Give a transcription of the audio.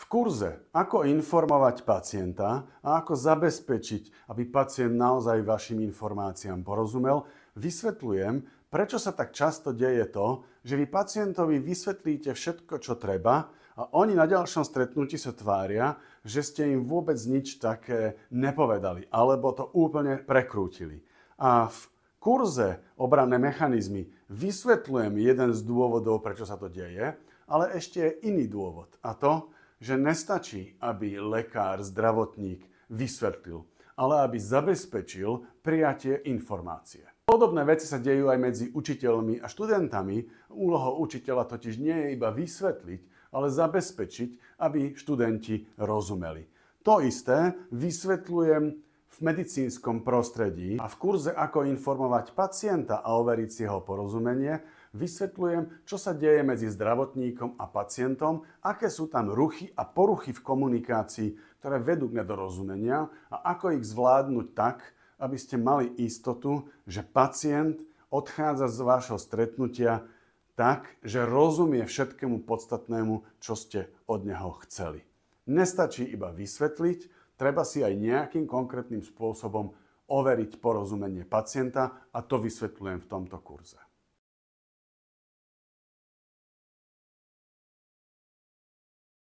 kurze Ako informovať pacienta a ako zabezpečiť, aby pacient naozaj vašim informáciám porozumel, vysvetľujem, prečo sa tak často deje to, že vy pacientovi vysvetlíte všetko, čo treba a oni na ďalšom stretnutí sa tvária, že ste im vôbec nič také nepovedali alebo to úplne prekrútili. A v kurze Obranné mechanizmy vysvetľujem jeden z dôvodov, prečo sa to deje, ale ešte je iný dôvod. A to, že nestačí, aby lekár, zdravotník vysvetlil, ale aby zabezpečil prijatie informácie. Podobné veci sa dejú aj medzi učiteľmi a študentami. Úlohou učiteľa totiž nie je iba vysvetliť, ale zabezpečiť, aby študenti rozumeli. To isté vysvetľujem v medicínskom prostredí a v kurze Ako informovať pacienta a overiť si jeho porozumenie vysvetľujem, čo sa deje medzi zdravotníkom a pacientom, aké sú tam ruchy a poruchy v komunikácii, ktoré vedú k nedorozumenia a ako ich zvládnuť tak, aby ste mali istotu, že pacient odchádza z vášho stretnutia tak, že rozumie všetkému podstatnému, čo ste od neho chceli. Nestačí iba vysvetliť, treba si aj nejakým konkrétnym spôsobom overiť porozumenie pacienta a to vysvetľujem v tomto kurze.